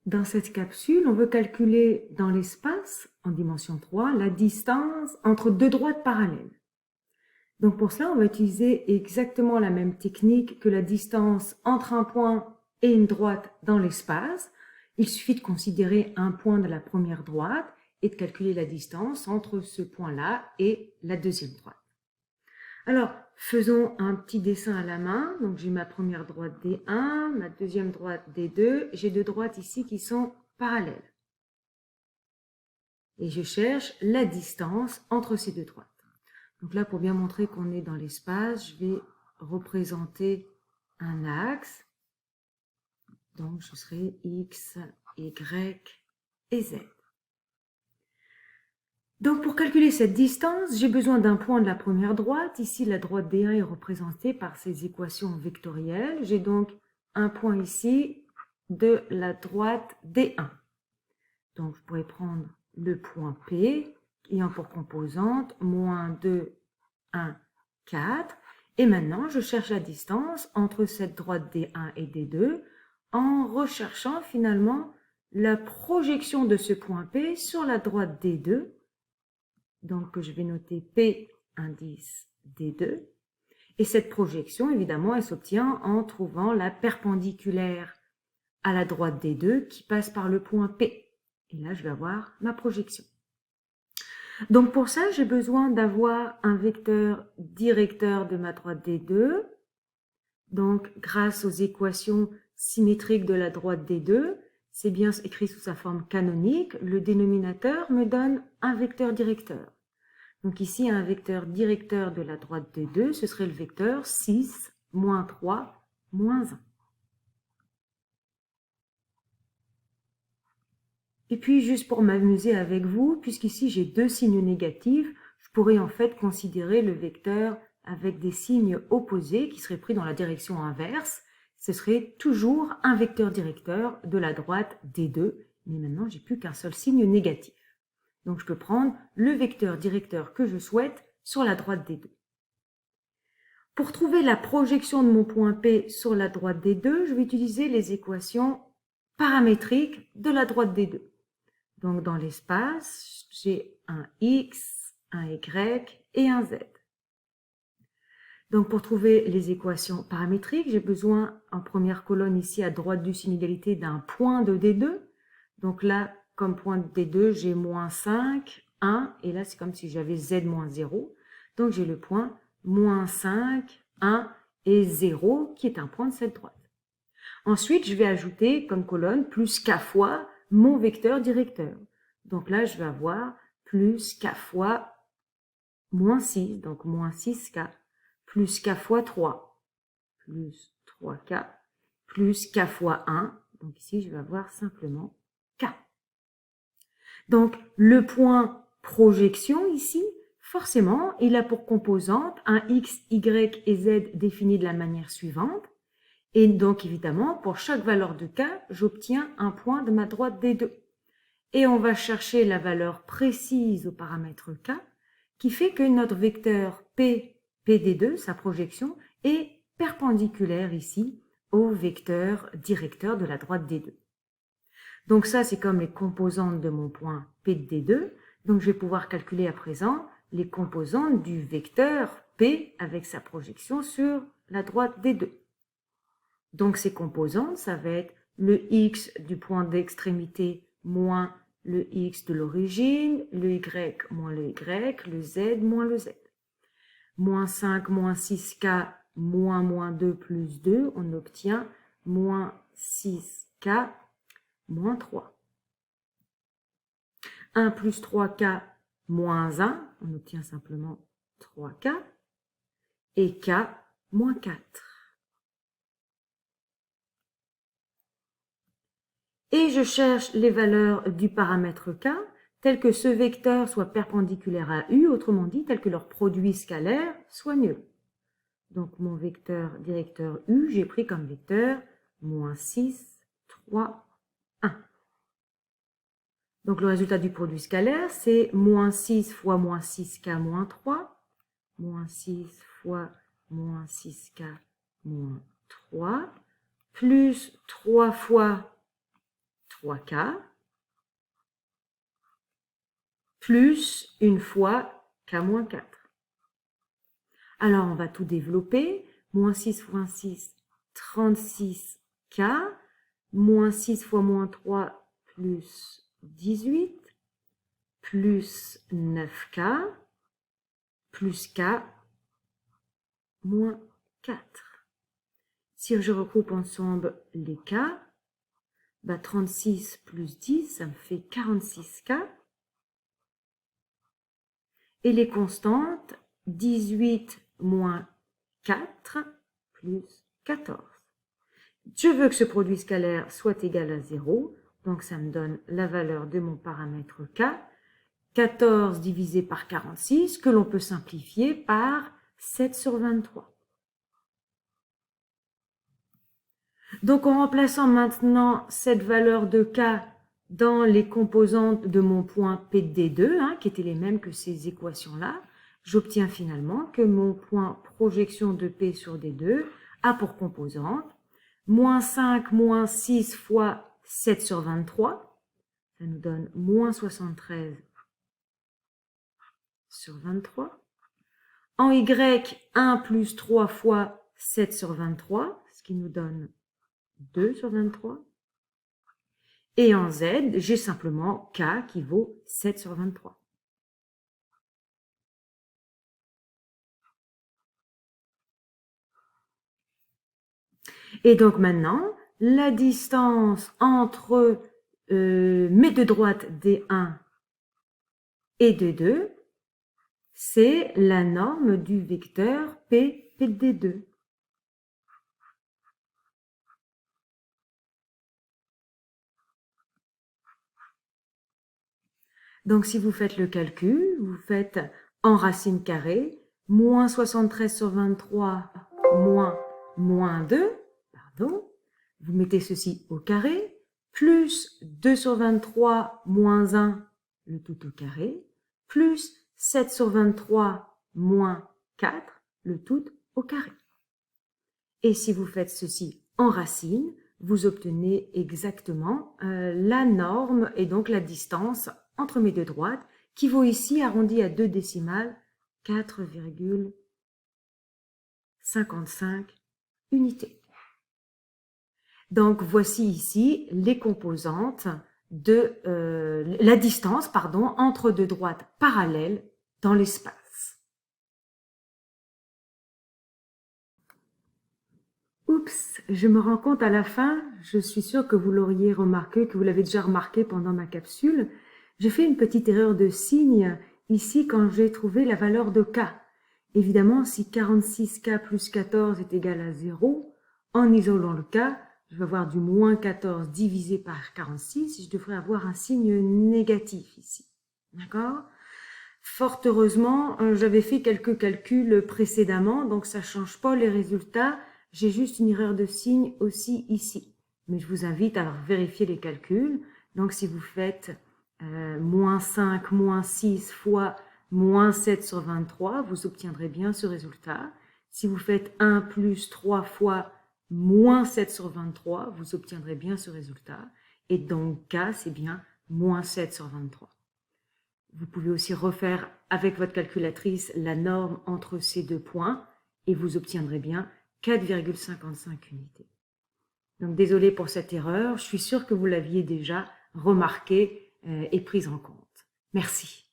Dans cette capsule, on veut calculer dans l'espace, en dimension 3, la distance entre deux droites parallèles. Donc pour cela, on va utiliser exactement la même technique que la distance entre un point et une droite dans l'espace. Il suffit de considérer un point de la première droite et de calculer la distance entre ce point-là et la deuxième droite. Alors, faisons un petit dessin à la main. Donc, j'ai ma première droite D1, ma deuxième droite D2. J'ai deux droites ici qui sont parallèles. Et je cherche la distance entre ces deux droites. Donc là, pour bien montrer qu'on est dans l'espace, je vais représenter un axe. Donc, ce serait X, Y et Z. Donc, pour calculer cette distance, j'ai besoin d'un point de la première droite. Ici, la droite D1 est représentée par ces équations vectorielles. J'ai donc un point ici de la droite D1. Donc, je pourrais prendre le point P, ayant pour composante moins 2, 1, 4. Et maintenant, je cherche la distance entre cette droite D1 et D2 en recherchant finalement la projection de ce point P sur la droite D2. Donc, je vais noter P indice D2. Et cette projection, évidemment, elle s'obtient en trouvant la perpendiculaire à la droite D2 qui passe par le point P. Et là, je vais avoir ma projection. Donc, pour ça, j'ai besoin d'avoir un vecteur directeur de ma droite D2. Donc, grâce aux équations symétriques de la droite D2, c'est bien écrit sous sa forme canonique, le dénominateur me donne un vecteur directeur. Donc ici, un vecteur directeur de la droite D2, ce serait le vecteur 6, moins 3, moins 1. Et puis, juste pour m'amuser avec vous, puisqu'ici j'ai deux signes négatifs, je pourrais en fait considérer le vecteur avec des signes opposés qui seraient pris dans la direction inverse. Ce serait toujours un vecteur directeur de la droite D2, mais maintenant j'ai plus qu'un seul signe négatif. Donc je peux prendre le vecteur directeur que je souhaite sur la droite D2. Pour trouver la projection de mon point P sur la droite D2, je vais utiliser les équations paramétriques de la droite D2. Donc dans l'espace, j'ai un X, un Y et un Z. Donc pour trouver les équations paramétriques, j'ai besoin en première colonne ici à droite du signe égalité d'un point de D2. Donc là, comme point de D2, j'ai moins 5, 1, et là c'est comme si j'avais Z moins 0. Donc j'ai le point moins 5, 1 et 0 qui est un point de cette droite. Ensuite, je vais ajouter comme colonne plus K fois mon vecteur directeur. Donc là, je vais avoir plus K fois moins 6, donc moins 6K, plus K fois 3, plus 3K, plus K fois 1. Donc ici, je vais avoir simplement K. Donc, le point projection ici, forcément, il a pour composante un X, Y et Z définis de la manière suivante. Et donc, évidemment, pour chaque valeur de K, j'obtiens un point de ma droite D2. Et on va chercher la valeur précise au paramètre K, qui fait que notre vecteur P, PD2, sa projection, est perpendiculaire ici au vecteur directeur de la droite D2. Donc ça, c'est comme les composantes de mon point P de D2. Donc je vais pouvoir calculer à présent les composantes du vecteur P avec sa projection sur la droite D2. Donc ces composantes, ça va être le X du point d'extrémité moins le X de l'origine, le Y moins le Y, le Z moins le Z. Moins 5 moins 6K moins moins 2 plus 2, on obtient moins 6K moins 3. 1 plus 3K moins 1, on obtient simplement 3K. Et K moins 4. Et je cherche les valeurs du paramètre K, telles que ce vecteur soit perpendiculaire à U, autrement dit, tel que leur produit scalaire soit nul. Donc mon vecteur directeur U, j'ai pris comme vecteur moins 6, 3, 1. Donc le résultat du produit scalaire, c'est moins 6 fois moins 6K moins 3, moins 6 fois moins 6K moins 3, plus 3 fois fois K, plus une fois K moins 4. Alors, on va tout développer. Moins 6 fois 6, 36K. Moins 6 fois moins 3, plus 18. Plus 9K. Plus K, moins 4. Si je regroupe ensemble les K, 36 plus 10, ça me fait 46K. Et les constantes, 18 moins 4 plus 14. Je veux que ce produit scalaire soit égal à 0, donc ça me donne la valeur de mon paramètre K, 14 divisé par 46, que l'on peut simplifier par 7 sur 23. Donc en remplaçant maintenant cette valeur de K dans les composantes de mon point P de D2, qui étaient les mêmes que ces équations-là, j'obtiens finalement que mon point projection de P sur D2 a pour composante moins 5 moins 6 fois 7 sur 23, ça nous donne moins 73 sur 23. En Y, 1 plus 3 fois 7 sur 23, ce qui nous donne 2 sur 23. Et en Z, j'ai simplement K qui vaut 7 sur 23. Et donc maintenant, la distance entre mes deux droites D1 et D2, c'est la norme du vecteur P de D2. Donc si vous faites le calcul, vous faites en racine carrée, moins 73 sur 23 moins 2, pardon, vous mettez ceci au carré, plus 2 sur 23 moins 1, le tout au carré, plus 7 sur 23 moins 4, le tout au carré. Et si vous faites ceci en racine, vous obtenez exactement la norme et donc la distance entre mes deux droites, qui vaut ici, arrondi à 2 décimales, 4,55 unités. Donc, voici ici les composantes de la distance entre deux droites parallèles dans l'espace. Oups, je me rends compte à la fin, je suis sûre que vous l'auriez remarqué, que vous l'avez déjà remarqué pendant ma capsule, j'ai fait une petite erreur de signe ici quand j'ai trouvé la valeur de K. Évidemment, si 46K plus 14 est égal à 0, en isolant le K, je vais avoir du moins 14 divisé par 46 et je devrais avoir un signe négatif ici. D'accord ? Fort heureusement, j'avais fait quelques calculs précédemment, donc ça ne change pas les résultats. J'ai juste une erreur de signe aussi ici. Mais je vous invite à vérifier les calculs. Donc si vous faites moins 5, moins 6 fois moins 7 sur 23, vous obtiendrez bien ce résultat. Si vous faites 1 plus 3 fois moins 7 sur 23, vous obtiendrez bien ce résultat. Et donc K, c'est bien moins 7 sur 23. Vous pouvez aussi refaire avec votre calculatrice la norme entre ces deux points et vous obtiendrez bien 4,55 unités. Donc désolé pour cette erreur, je suis sûre que vous l'aviez déjà remarquée et prise en compte. Merci.